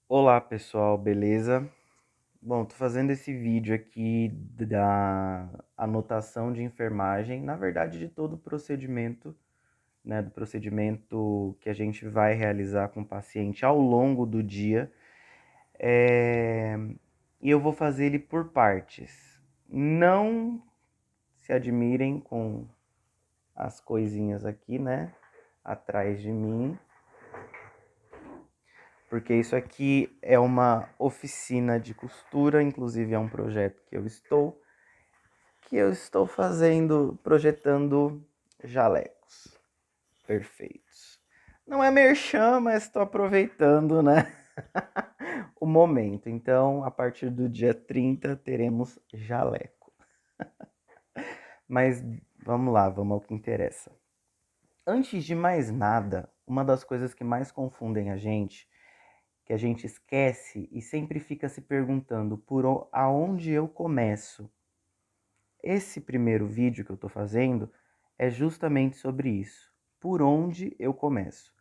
Olá pessoal, beleza? Bom, tô fazendo esse vídeo aqui da anotação de enfermagem, na verdade de todo o procedimento, né, do procedimento que a gente vai realizar com o paciente ao longo do dia, é, e eu vou fazer ele por partes. Não se admirem com as coisinhas aqui, né, atrás de mim, porque isso aqui é uma oficina de costura, inclusive é um projeto que eu estou fazendo, projetando jalecos perfeitos. Não é merchan, mas estou aproveitando, né, o momento. Então, a partir do dia 30 teremos jaleco. Mas vamos lá, vamos ao que interessa. Antes de mais nada, uma das coisas que mais confundem a gente, que a gente esquece e sempre fica se perguntando aonde eu começo. Esse primeiro vídeo que eu estou fazendo é justamente sobre isso. Por onde eu começo?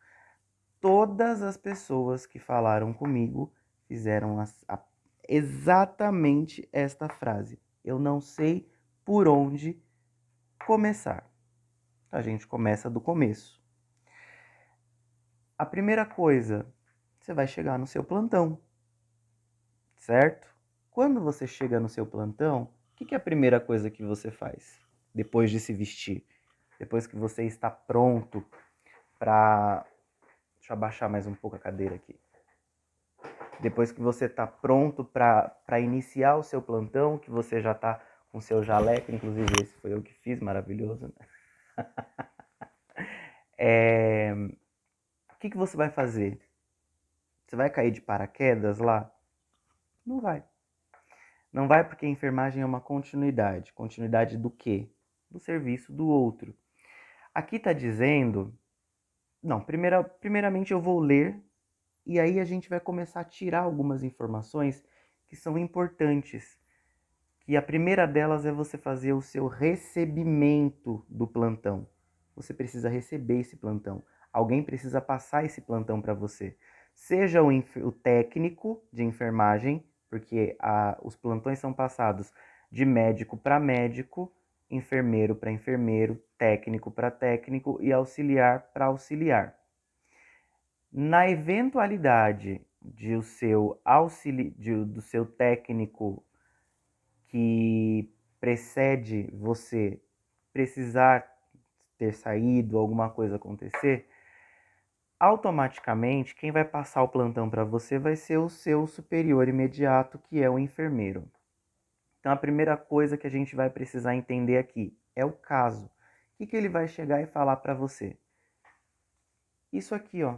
Todas as pessoas que falaram comigo fizeram exatamente esta frase. Eu não sei por onde começar. A gente começa do começo. A primeira coisa, você vai chegar no seu plantão, certo? Quando você chega no seu plantão, o que é a primeira coisa que você faz depois de se vestir? Depois que você está pronto para... Deixa eu abaixar mais um pouco a cadeira aqui. Depois que você está pronto para iniciar o seu plantão, que você já está com seu jaleco, inclusive esse foi eu que fiz, maravilhoso, né? O que você vai fazer? Você vai cair de paraquedas lá? Não vai. Não vai porque a enfermagem é uma continuidade. Continuidade do quê? Do serviço do outro. Aqui está dizendo... Não, primeiramente eu vou ler e aí a gente vai começar a tirar algumas informações que são importantes. E a primeira delas é você fazer o seu recebimento do plantão. Você precisa receber esse plantão. Alguém precisa passar esse plantão para você. Seja o técnico de enfermagem, porque os plantões são passados de médico para médico, enfermeiro para enfermeiro, técnico para técnico e auxiliar para auxiliar. Na eventualidade do seu técnico que precede você precisar ter saído, alguma coisa acontecer, automaticamente quem vai passar o plantão para você vai ser o seu superior imediato, que é o enfermeiro. Então a primeira coisa que a gente vai precisar entender aqui é o caso. O que ele vai chegar e falar para você? Isso aqui, ó,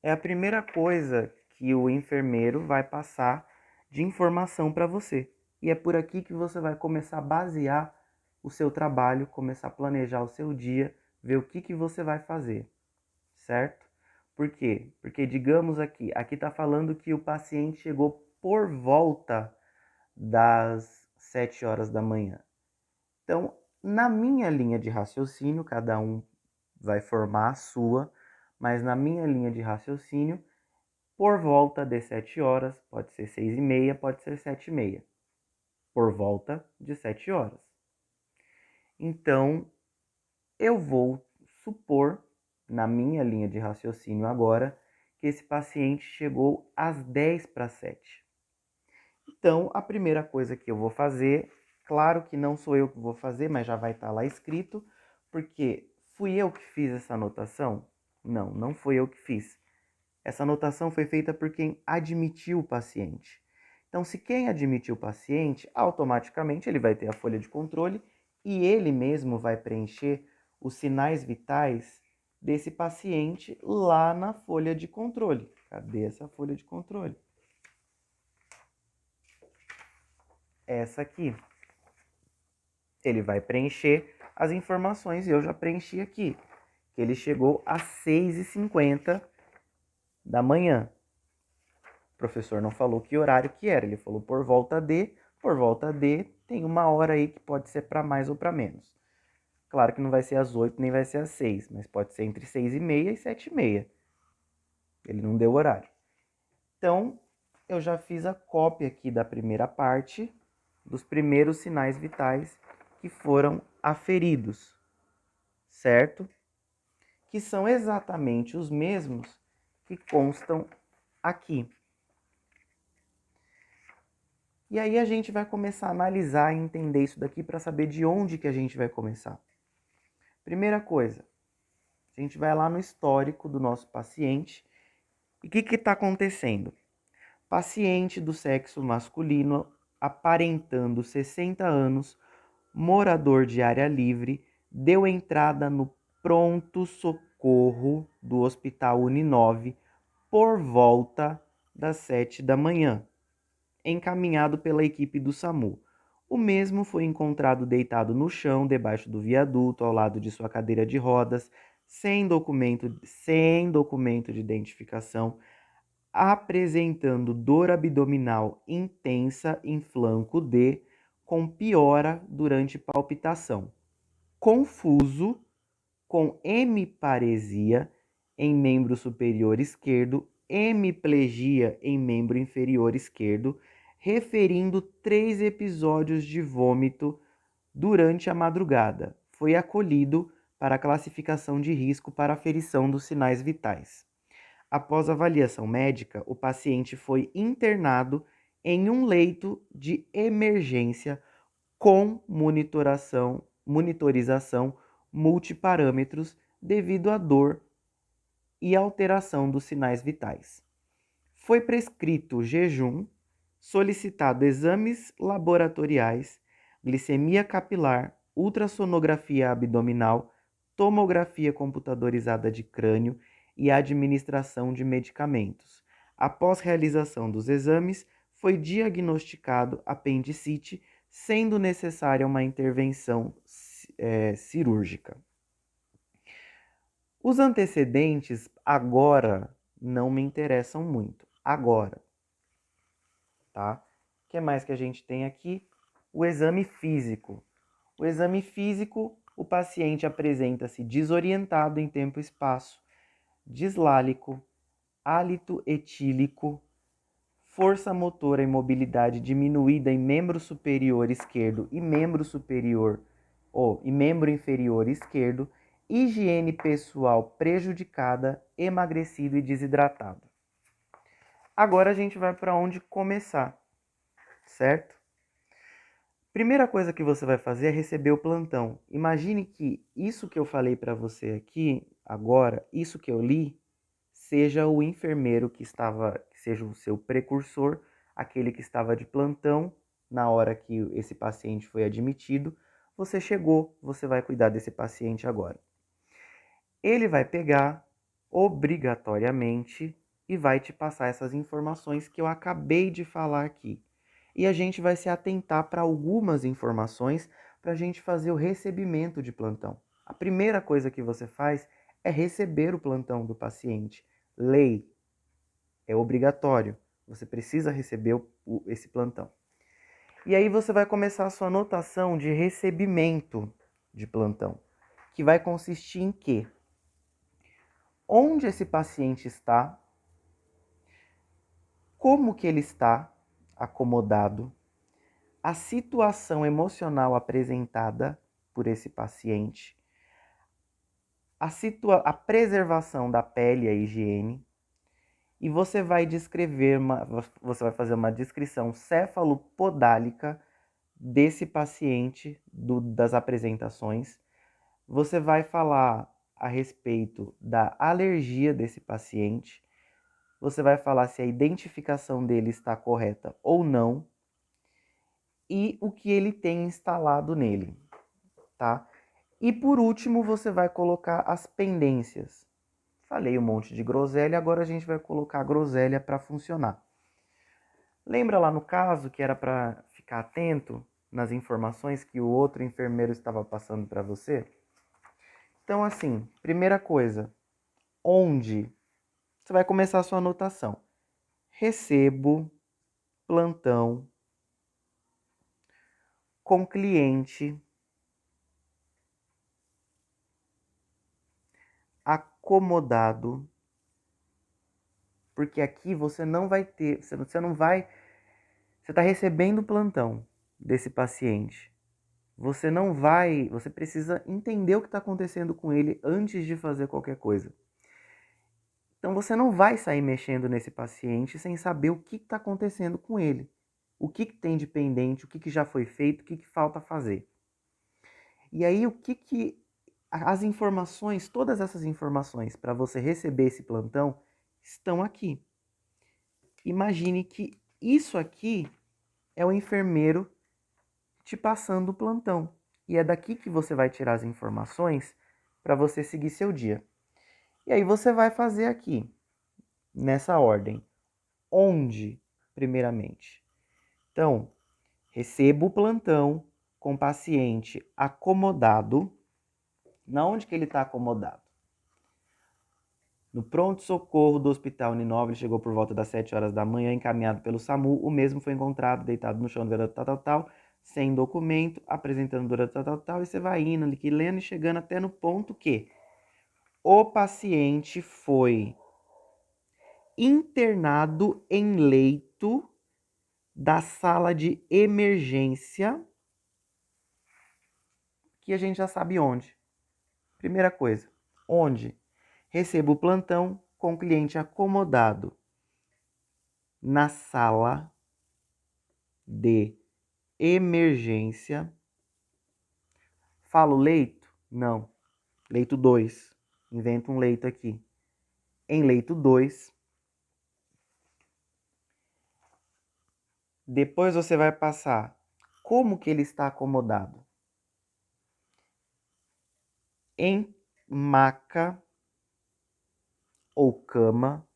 é a primeira coisa que o enfermeiro vai passar de informação para você. E é por aqui que você vai começar a basear o seu trabalho, começar a planejar o seu dia, ver o que você vai fazer, certo? Por quê? Porque digamos aqui está falando que o paciente chegou por volta das 7 horas da manhã. Então, na minha linha de raciocínio, cada um vai formar a sua, mas na minha linha de raciocínio, por volta de 7 horas, pode ser 6h30, pode ser 7h30. Por volta de 7 horas. Então, eu vou supor, na minha linha de raciocínio agora, que esse paciente chegou às 10 para 7. Então, a primeira coisa que eu vou fazer, claro que não sou eu que vou fazer, mas já vai estar lá escrito, porque fui eu que fiz essa anotação? Não, não foi eu que fiz. Essa anotação foi feita por quem admitiu o paciente. Então, se quem admitiu o paciente, automaticamente ele vai ter a folha de controle e ele mesmo vai preencher os sinais vitais desse paciente lá na folha de controle. Cadê essa folha de controle? Essa aqui. Ele vai preencher as informações e eu já preenchi aqui. Que ele chegou às 6h50 da manhã. O professor não falou que horário que era, ele falou por volta de, tem uma hora aí que pode ser para mais ou para menos. Claro que não vai ser às 8 nem vai ser às 6, mas pode ser entre 6h30 e 7h30. Ele não deu horário. Então, eu já fiz a cópia aqui da primeira parte, dos primeiros sinais vitais que foram aferidos, certo? Que são exatamente os mesmos que constam aqui. E aí a gente vai começar a analisar e entender isso daqui para saber de onde que a gente vai começar. Primeira coisa, a gente vai lá no histórico do nosso paciente. E o que está acontecendo? Paciente do sexo masculino, aparentando 60 anos, morador de área livre, deu entrada no pronto-socorro do Hospital Uninove por volta das 7 da manhã, encaminhado pela equipe do SAMU. O mesmo foi encontrado deitado no chão, debaixo do viaduto, ao lado de sua cadeira de rodas, sem documento de identificação, apresentando dor abdominal intensa em flanco D, com piora durante palpitação, confuso, com hemiparesia em membro superior esquerdo, hemiplegia em membro inferior esquerdo, referindo 3 episódios de vômito durante a madrugada. Foi acolhido para a classificação de risco para aferição dos sinais vitais. Após avaliação médica, o paciente foi internado em um leito de emergência com monitorização multiparâmetros devido à dor e alteração dos sinais vitais. Foi prescrito jejum, solicitado exames laboratoriais, glicemia capilar, ultrassonografia abdominal, tomografia computadorizada de crânio e administração de medicamentos. Após realização dos exames, foi diagnosticado apendicite, sendo necessária uma intervenção cirúrgica. Os antecedentes agora não me interessam muito. Agora, tá? O que mais que a gente tem aqui? O exame físico. O exame físico, o paciente apresenta-se desorientado em tempo e espaço, dislálico, hálito etílico, força motora e mobilidade diminuída em membro superior esquerdo e membro inferior esquerdo, higiene pessoal prejudicada, emagrecido e desidratado. Agora a gente vai para onde começar, certo? Primeira coisa que você vai fazer é receber o plantão. Imagine que isso que eu falei para você aqui agora, isso que eu li, seja o enfermeiro que seja o seu precursor, aquele que estava de plantão na hora que esse paciente foi admitido. Você chegou, você vai cuidar desse paciente agora. Ele vai pegar obrigatoriamente e vai te passar essas informações que eu acabei de falar aqui. E a gente vai se atentar para algumas informações para a gente fazer o recebimento de plantão. A primeira coisa que você faz é receber o plantão do paciente. Lei, é obrigatório. Você precisa receber esse plantão. E aí você vai começar a sua anotação de recebimento de plantão, que vai consistir em quê? Onde esse paciente está, como que ele está acomodado, a situação emocional apresentada por esse paciente, a preservação da pele e a higiene, e você vai você vai fazer uma descrição cefalopodálica desse paciente, das apresentações. Você vai falar a respeito da alergia desse paciente. Você vai falar se a identificação dele está correta ou não e o que ele tem instalado nele, tá? E por último, você vai colocar as pendências. Falei um monte de groselha, agora a gente vai colocar a groselha para funcionar. Lembra lá no caso que era para ficar atento nas informações que o outro enfermeiro estava passando para você? Então, assim, primeira coisa, onde? Você vai começar a sua anotação. Recebo plantão com cliente acomodado, porque aqui você não vai ter, você não vai, você está recebendo o plantão desse paciente. Você não vai, você precisa entender o que está acontecendo com ele antes de fazer qualquer coisa. Então você não vai sair mexendo nesse paciente sem saber o que está acontecendo com ele. O que tem de pendente, o que já foi feito, o que falta fazer. E aí as informações, todas essas informações para você receber esse plantão estão aqui. Imagine que isso aqui é o enfermeiro te passando o plantão. E é daqui que você vai tirar as informações para você seguir seu dia. E aí você vai fazer aqui, nessa ordem. Onde, primeiramente? Então, recebo o plantão com paciente acomodado. Na onde que ele está acomodado? No pronto-socorro do Hospital Uninove, chegou por volta das 7 horas da manhã, encaminhado pelo SAMU. O mesmo foi encontrado deitado no chão, tal, sem documento, apresentando durante tal, e você vai indo, ali, lendo e chegando até no ponto que o paciente foi internado em leito da sala de emergência, que a gente já sabe onde. Primeira coisa, onde? Recebo o plantão com o cliente acomodado na sala de emergência. Falo leito? Não. Leito 2. Invento um leito aqui. Em leito 2. Depois você vai passar como que ele está acomodado. Em maca ou cama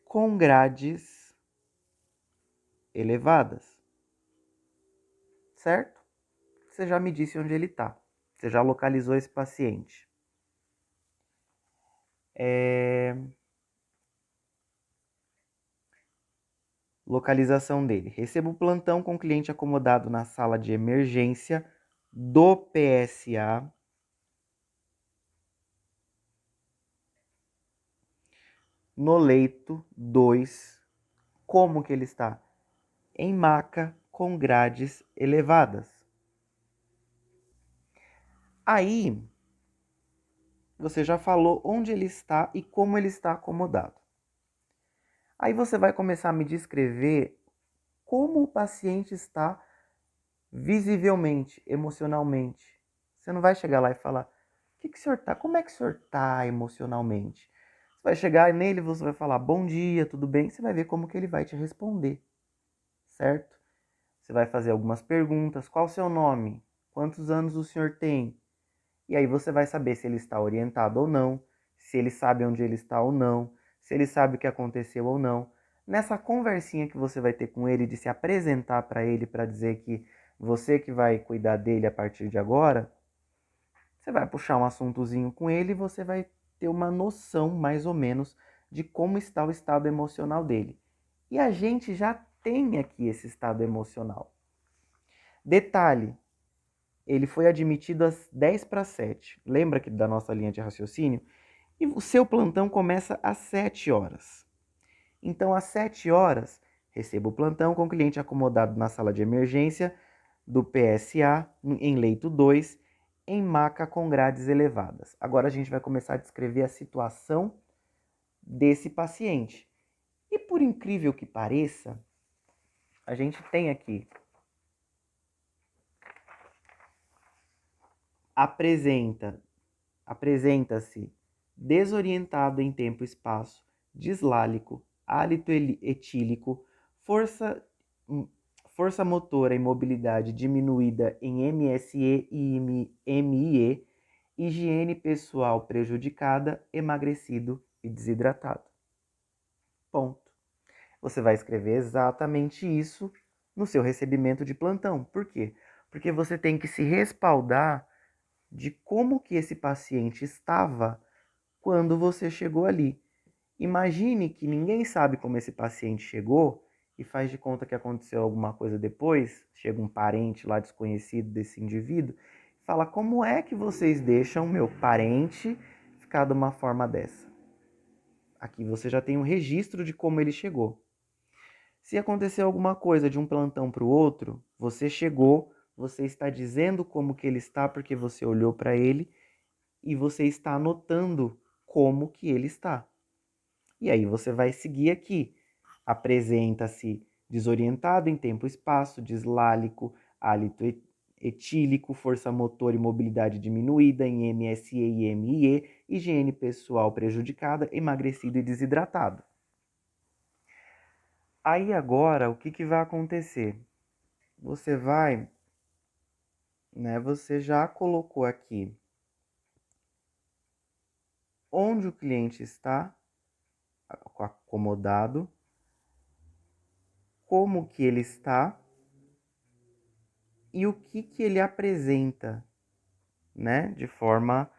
com grades elevadas. Certo? Você já me disse onde ele está. Você já localizou esse paciente. Localização dele. Recebo o plantão com o cliente acomodado na sala de emergência do PSA. No leito 2. Como que ele está? Em maca com grades elevadas. Aí, você já falou onde ele está e como ele está acomodado. Aí você vai começar a me descrever como o paciente está visivelmente, emocionalmente. Você não vai chegar lá e falar, o que o senhor tá? Como é que o senhor tá emocionalmente? Você vai chegar nele, você vai falar, bom dia, tudo bem? Você vai ver como que ele vai te responder, certo? Você vai fazer algumas perguntas, qual o seu nome? Quantos anos o senhor tem? E aí você vai saber se ele está orientado ou não, se ele sabe onde ele está ou não, se ele sabe o que aconteceu ou não. Nessa conversinha que você vai ter com ele, de se apresentar para ele, para dizer que você que vai cuidar dele a partir de agora, você vai puxar um assuntozinho com ele e você vai ter uma noção, mais ou menos, de como está o estado emocional dele. E a gente já tem aqui esse estado emocional. Detalhe, ele foi admitido às 10 para 7. Lembra que da nossa linha de raciocínio? E o seu plantão começa às 7 horas. Então, às 7 horas, receba o plantão com o cliente acomodado na sala de emergência do PSA, em leito 2, em maca com grades elevadas. Agora a gente vai começar a descrever a situação desse paciente. E por incrível que pareça, a gente tem aqui apresenta-se desorientado em tempo e espaço, dislálico, hálito etílico, força motora e mobilidade diminuída em MSE e MIE, higiene pessoal prejudicada, emagrecido e desidratado. Ponto. Você vai escrever exatamente isso no seu recebimento de plantão. Por quê? Porque você tem que se respaldar de como que esse paciente estava quando você chegou ali. Imagine que ninguém sabe como esse paciente chegou e faz de conta que aconteceu alguma coisa depois, chega um parente lá desconhecido desse indivíduo, Fala, como é que vocês deixam meu parente ficar de uma forma dessa? Aqui você já tem um registro de como ele chegou. Se acontecer alguma coisa de um plantão para o outro, você chegou, você está dizendo como que ele está porque você olhou para ele e você está anotando como que ele está. E aí você vai seguir aqui. Apresenta-se desorientado em tempo e espaço, dislálico, hálito etílico, força motor e mobilidade diminuída em MSE e MIE, higiene pessoal prejudicada, emagrecido e desidratado. Aí agora, o que vai acontecer? Você vai, né, você já colocou aqui onde o cliente está acomodado, como que ele está e o que ele apresenta, né, de forma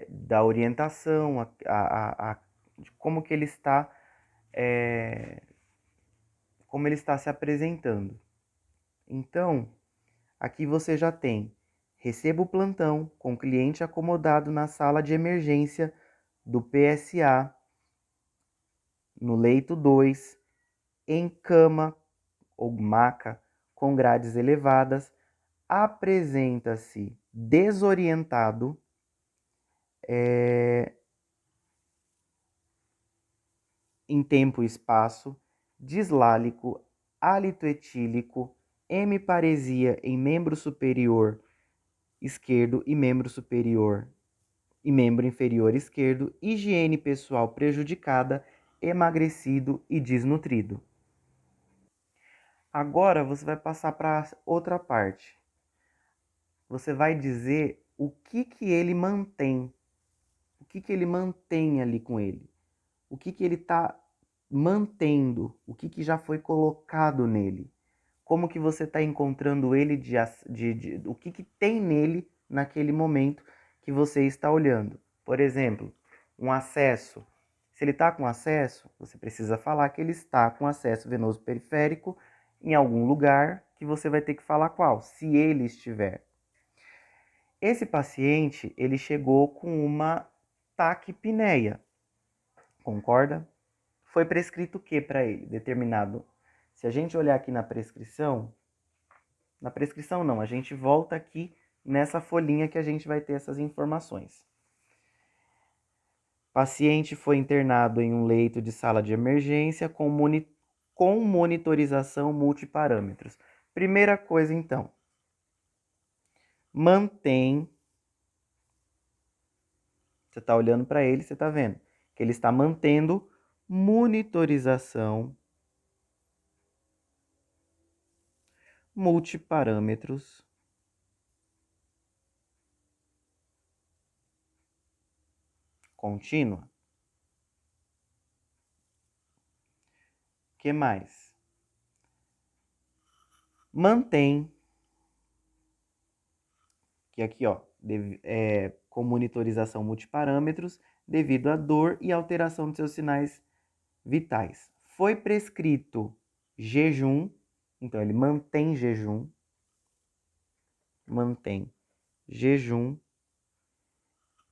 da orientação, de como que ele está, como ele está se apresentando. Então, aqui você já tem, receba o plantão com cliente acomodado na sala de emergência do PSA, no leito 2, em cama ou maca com grades elevadas, apresenta-se desorientado, em tempo e espaço, dislálico, hálito etílico, hemiparesia em membro superior esquerdo e membro superior e membro inferior esquerdo, higiene pessoal prejudicada, emagrecido e desnutrido. Agora você vai passar para outra parte. Você vai dizer o que ele mantém, o que ele mantém ali com ele, o que ele está mantendo, o que já foi colocado nele, como que você está encontrando ele, o que tem nele naquele momento que você está olhando. Por exemplo, um acesso. Se ele está com acesso, você precisa falar que ele está com acesso venoso periférico em algum lugar, que você vai ter que falar qual, se ele estiver. Esse paciente, ele chegou com uma taquipneia, concorda? Foi prescrito o que para ele? Determinado. Se a gente olhar aqui na prescrição não, a gente volta aqui nessa folhinha que a gente vai ter essas informações. Paciente foi internado em um leito de sala de emergência com monitorização multiparâmetros. Primeira coisa, então, mantém. Você está olhando para ele, você está vendo que ele está mantendo monitorização multiparâmetros contínua. Que mais? Mantém, que aqui ó, com monitorização multiparâmetros devido à dor e alteração de seus sinais vitais. Foi prescrito jejum, então ele mantém jejum,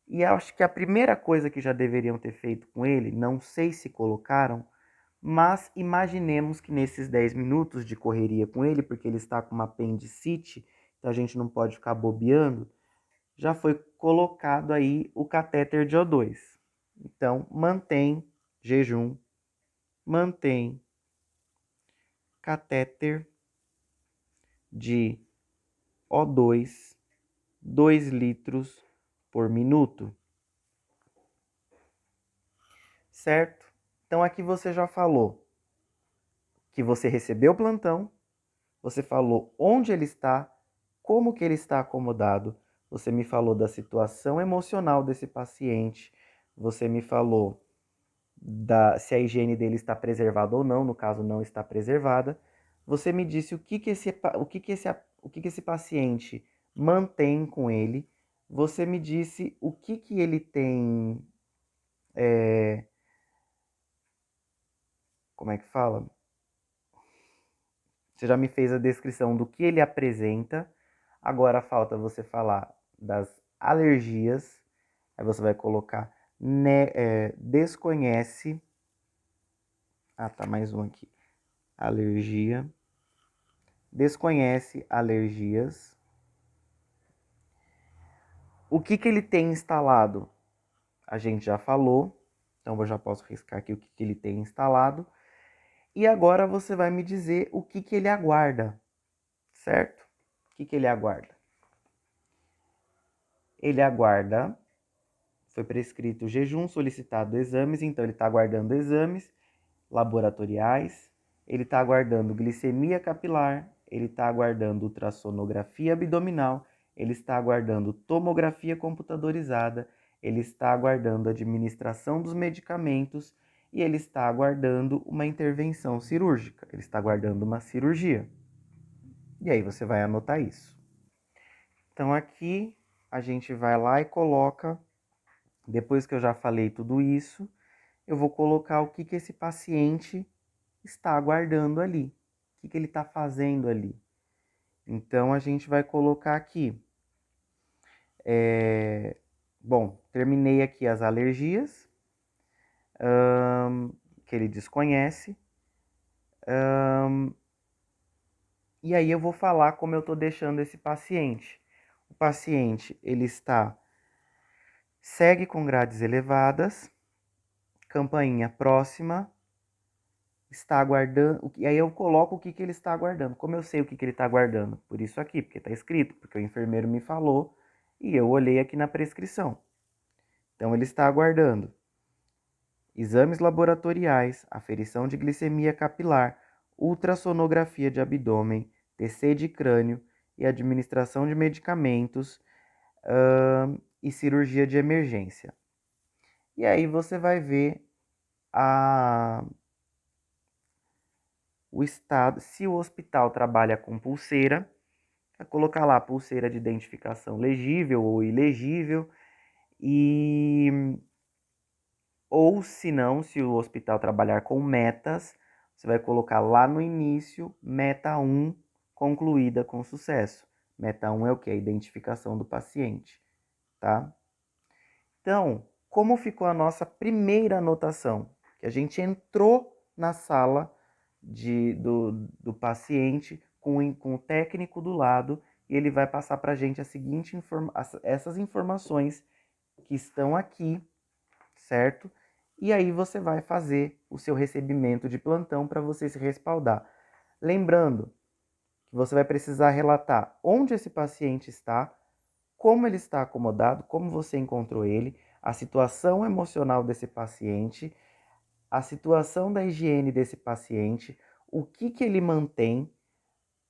e acho que a primeira coisa que já deveriam ter feito com ele, não sei se colocaram, mas imaginemos que nesses 10 minutos de correria com ele, porque ele está com uma apendicite, então a gente não pode ficar bobeando, já foi colocado aí o catéter de O2. Então, mantém jejum, mantém catéter de O2, 2 litros por minuto, certo? Então aqui você já falou que você recebeu o plantão, você falou onde ele está, como que ele está acomodado, você me falou da situação emocional desse paciente, você me falou se a higiene dele está preservada ou não, no caso não está preservada. Você me disse o que esse paciente mantém com ele. Você me disse o que ele tem, como é que fala? Você já me fez a descrição do que ele apresenta. Agora falta você falar das alergias. Aí você vai colocar desconhece. Ah, tá, mais um aqui. Alergia. Desconhece alergias. O que ele tem instalado? A gente já falou. Então eu já posso riscar aqui o que ele tem instalado. E agora você vai me dizer o que ele aguarda, certo? O que ele aguarda? Ele aguarda, foi prescrito jejum, solicitado exames, então ele está aguardando exames laboratoriais, ele está aguardando glicemia capilar, ele está aguardando ultrassonografia abdominal, ele está aguardando tomografia computadorizada, ele está aguardando administração dos medicamentos e ele está aguardando uma intervenção cirúrgica, ele está aguardando uma cirurgia. E aí você vai anotar isso. Então aqui a gente vai lá e coloca, depois que eu já falei tudo isso, eu vou colocar o que esse paciente está aguardando ali, o que ele está fazendo ali. Então a gente vai colocar aqui, bom, terminei aqui as alergias, que ele desconhece, e aí eu vou falar como eu estou deixando esse paciente. O paciente, ele segue com grades elevadas, campainha próxima, está aguardando, e aí eu coloco o que ele está aguardando. Como eu sei o que ele está aguardando? Por isso aqui, porque está escrito, porque o enfermeiro me falou e eu olhei aqui na prescrição. Então ele está aguardando exames laboratoriais, aferição de glicemia capilar, ultrassonografia de abdômen, TC de crânio e administração de medicamentos e cirurgia de emergência. E aí você vai ver o estado, se o hospital trabalha com pulseira, vai colocar lá pulseira de identificação legível ou ilegível, ou se não, se o hospital trabalhar com metas, você vai colocar lá no início, meta 1 concluída com sucesso. Meta 1 é o que? A identificação do paciente, tá? Então, como ficou a nossa primeira anotação? Que a gente entrou na sala do paciente com o técnico do lado e ele vai passar para a gente essas informações que estão aqui, certo? E aí você vai fazer o seu recebimento de plantão para você se respaldar. Lembrando que você vai precisar relatar onde esse paciente está, como ele está acomodado, como você encontrou ele, a situação emocional desse paciente, a situação da higiene desse paciente, o que ele mantém.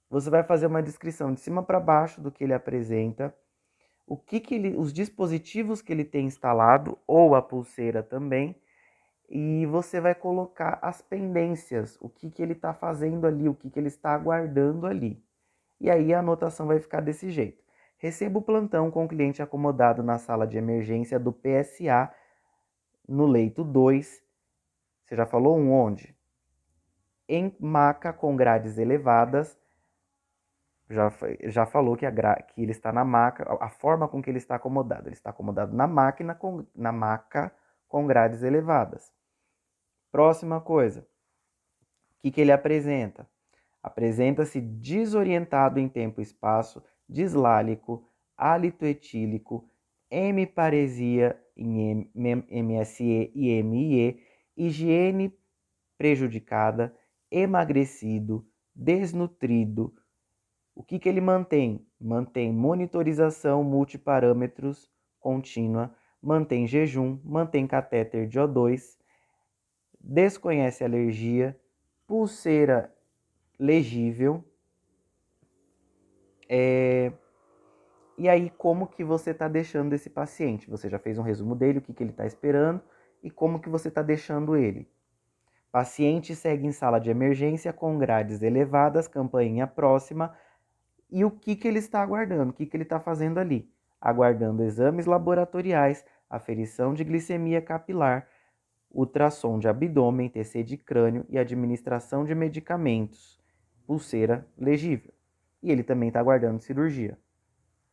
Você vai fazer uma descrição de cima para baixo do que ele apresenta, os dispositivos que ele tem instalado, ou a pulseira também, e você vai colocar as pendências, o que ele está fazendo ali, o que ele está aguardando ali. E aí a anotação vai ficar desse jeito. Receba o plantão com o cliente acomodado na sala de emergência do PSA, no leito 2. Você já falou onde? Em maca com grades elevadas. Já falou que ele está na maca, a forma com que ele está acomodado. Ele está acomodado na maca com grades elevadas. Próxima coisa. O que ele apresenta? Apresenta-se desorientado em tempo e espaço, dislálico, hálito etílico, hemiparesia em MSE e MIE, higiene prejudicada, emagrecido, desnutrido. O que ele mantém? Mantém monitorização multiparâmetros contínua, mantém jejum, mantém catéter de O2, desconhece alergia, pulseira legível. E aí, como que você está deixando esse paciente? Você já fez um resumo dele, o que ele está esperando e como que você está deixando ele. Paciente segue em sala de emergência com grades elevadas, campainha próxima. E o que ele está aguardando? O que ele está fazendo ali? Aguardando exames laboratoriais, aferição de glicemia capilar, ultrassom de abdômen, TC de crânio e administração de medicamentos, pulseira legível. E ele também está aguardando cirurgia.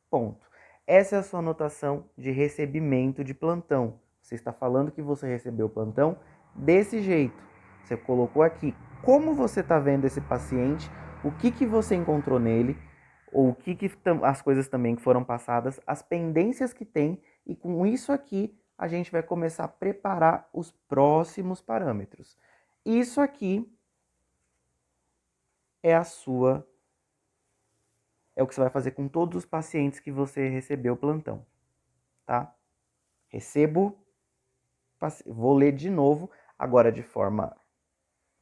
Ponto. Essa é a sua anotação de recebimento de plantão. Você está falando que você recebeu o plantão desse jeito. Você colocou aqui como você está vendo esse paciente, o que você encontrou nele, ou o que as coisas também que foram passadas, as pendências que tem, e com isso aqui a gente vai começar a preparar os próximos parâmetros. Isso aqui é o que você vai fazer com todos os pacientes que você recebeu plantão, tá? Vou ler de novo, agora de forma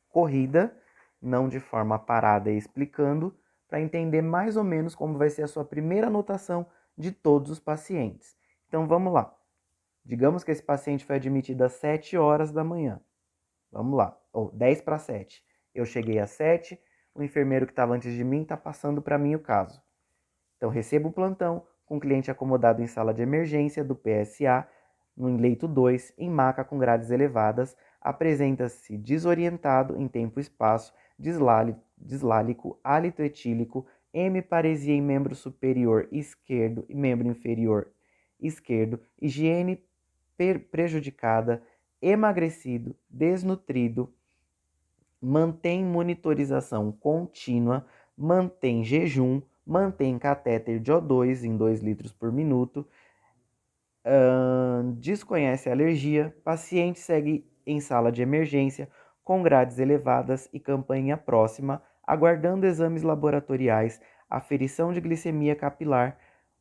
corrida, não de forma parada e explicando, para entender mais ou menos como vai ser a sua primeira anotação de todos os pacientes. Então vamos lá. Digamos que esse paciente foi admitido às 7 horas da manhã. Vamos lá, 10 para 7. Eu cheguei às 7, o enfermeiro que estava antes de mim está passando para mim o caso. Então recebo o plantão com o cliente acomodado em sala de emergência do PSA, no leito 2, em maca com grades elevadas, apresenta-se desorientado em tempo e espaço, dislálico, hálito etílico, hemiparesia em membro superior esquerdo e membro inferior esquerdo, higiene prejudicada, emagrecido, desnutrido, mantém monitorização contínua, mantém jejum, mantém catéter de O2 em 2 litros por minuto, desconhece a alergia, paciente segue em sala de emergência com grades elevadas e campanha próxima, aguardando exames laboratoriais, aferição de glicemia capilar,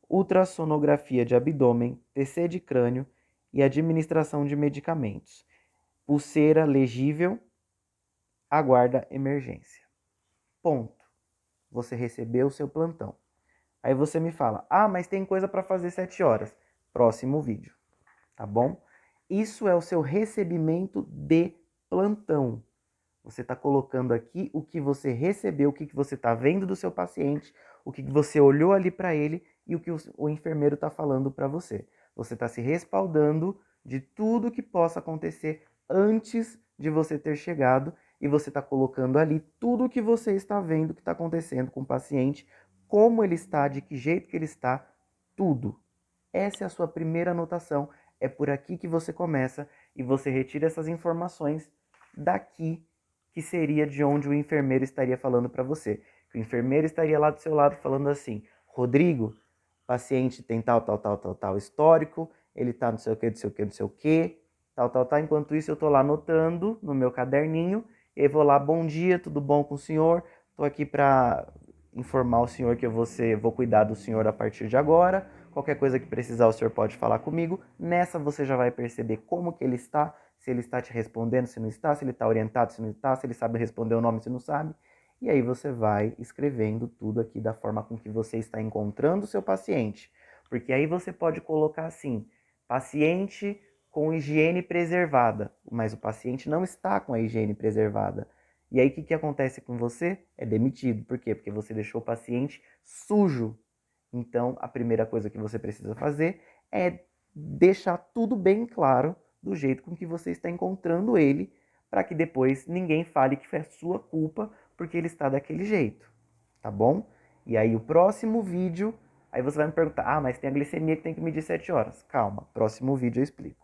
ultrassonografia de abdômen, TC de crânio e administração de medicamentos. Pulseira legível, aguarda emergência. Ponto. Você recebeu o seu plantão. Aí você me fala, mas tem coisa para fazer 7 horas. Próximo vídeo, tá bom? Isso é o seu recebimento de plantão. Você está colocando aqui o que você recebeu, o que você está vendo do seu paciente, o que você olhou ali para ele e o que o enfermeiro está falando para você. Você está se respaldando de tudo que possa acontecer antes de você ter chegado e você está colocando ali tudo o que você está vendo que está acontecendo com o paciente, como ele está, de que jeito que ele está, tudo. Essa é a sua primeira anotação, é por aqui que você começa e você retira essas informações daqui, que seria de onde o enfermeiro estaria falando para você. O enfermeiro estaria lá do seu lado falando assim, Rodrigo, paciente tem tal histórico, ele tá não sei o que, não sei o que, não sei o que, tal. Enquanto isso eu tô lá anotando no meu caderninho, e vou lá, bom dia, tudo bom com o senhor? Tô aqui para informar o senhor que vou cuidar do senhor a partir de agora. Qualquer coisa que precisar, o senhor pode falar comigo. Nessa você já vai perceber como que ele está, se ele está te respondendo, se não está, se ele está orientado, se não está, se ele sabe responder o nome, se não sabe. E aí você vai escrevendo tudo aqui da forma com que você está encontrando o seu paciente. Porque aí você pode colocar assim, paciente com higiene preservada, mas o paciente não está com a higiene preservada. E aí o que acontece com você? É demitido. Por quê? Porque você deixou o paciente sujo. Então, a primeira coisa que você precisa fazer é deixar tudo bem claro do jeito com que você está encontrando ele, para que depois ninguém fale que foi sua culpa porque ele está daquele jeito, tá bom? E aí o próximo vídeo, aí você vai me perguntar, mas tem a glicemia que tem que medir 7 horas. Calma, próximo vídeo eu explico.